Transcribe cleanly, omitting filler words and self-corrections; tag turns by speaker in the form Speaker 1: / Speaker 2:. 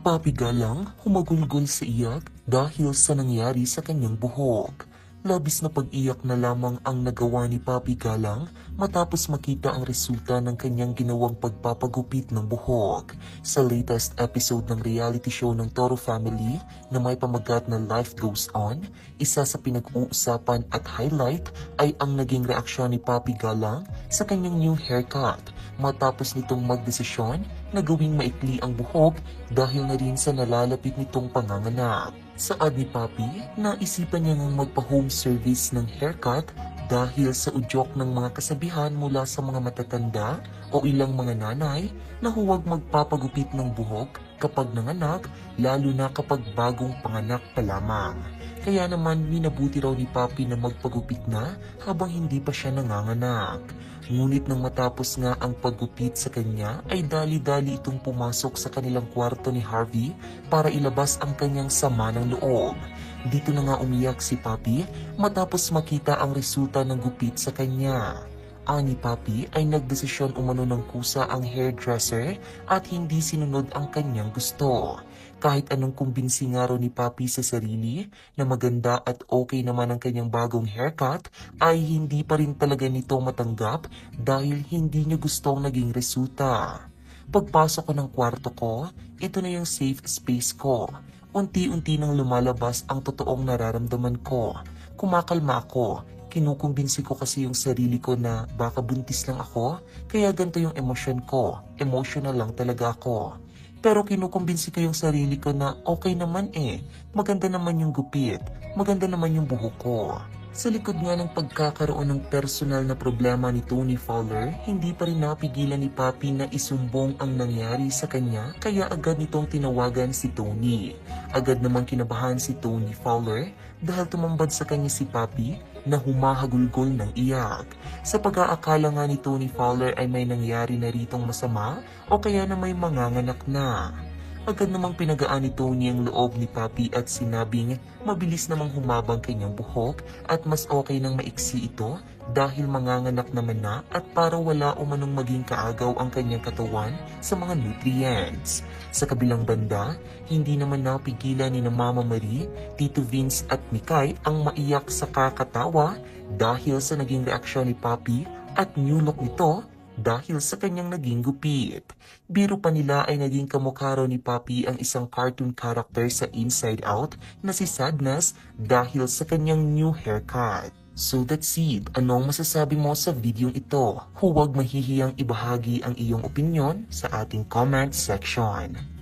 Speaker 1: Papi Galang humagulgol sa iyak dahil sa nangyari sa kanyang buhok. Labis na pag-iyak na lamang ang nagawa ni Papi Galang matapos makita ang resulta ng kanyang ginawang pagpapagupit ng buhok. Sa latest episode ng reality show ng Toro Family na may pamagat na Life Goes On, isa sa pinag-uusapan at highlight ay ang naging reaksyon ni Papi Galang sa kanyang new haircut matapos nitong magdesisyon na gawing maikli ang buhok dahil na rin sa nalalapit nitong panganganak. Saad ni Papi, naisipan niya ngang magpa-home service ng haircut dahil sa udyok ng mga kasabihan mula sa mga matatanda o ilang mga nanay na huwag magpapagupit ng buhok kapag nanganak, lalo na kapag bagong panganak pa lamang. Kaya naman minabuti raw ni Papi na magpagupit na habang hindi pa siya nanganganak. Ngunit nang matapos nga ang paggupit sa kanya ay dali-dali itong pumasok sa kanilang kwarto ni Harvey para ilabas ang kanyang sama ng loob. Dito na nga umiyak si Papi matapos makita ang resulta ng gupit sa kanya. Ani Papi ay nagdesisyon umano ng kusa ang hairdresser at hindi sinunod ang kanyang gusto. Kahit anong kumbinsi nga raw ni Papi sa sarili na maganda at okay naman ang kanyang bagong haircut ay hindi pa rin talaga nito matanggap dahil hindi niya gustong naging resulta. Pagpasok ko ng kwarto ko, ito na yung safe space ko. Unti-unti nang lumalabas ang totoong nararamdaman ko. Kumakalma ako. Kinukumbinsi ko kasi yung sarili ko na baka buntis lang ako, kaya ganito yung emosyon ko. Emotional lang talaga ako. Pero kinukumbinsi ko yung sarili ko na okay naman maganda naman yung gupit, maganda naman yung buhok ko. Sa likod nga ng pagkakaroon ng personal na problema ni Tony Fowler, hindi pa rin napigilan ni Papi na isumbong ang nangyari sa kanya kaya agad nitong tinawagan si Tony. Agad namang kinabahan si Tony Fowler dahil tumambad sa kanya si Papi na humahagulgol ng iyak. Sa pag-aakala nga ni Tony Fowler ay may nangyari na ritong masama o kaya na may manganganak na. Agad namang pinagaan ni Tony ang loob ni Papi at sinabing mabilis namang humabang kanyang buhok at mas okay nang maiksi ito dahil manganganak naman na at para wala umanong maging kaagaw ang kanyang katawan sa mga nutrients. Sa kabilang banda, hindi naman napigilan ni na Mama Marie, Tito Vince at Mikay ang maiyak sa kakatawa dahil sa naging reaksyon ni Papi at new look nito dahil sa kanyang naging gupit. Biro pa nila ay naging kamukha raw ni Papi ang isang cartoon character sa Inside Out na si Sadness dahil sa kanyang new haircut. So that's it. Anong masasabi mo sa video ito? Huwag mahihiyang ibahagi ang iyong opinion sa ating comment section.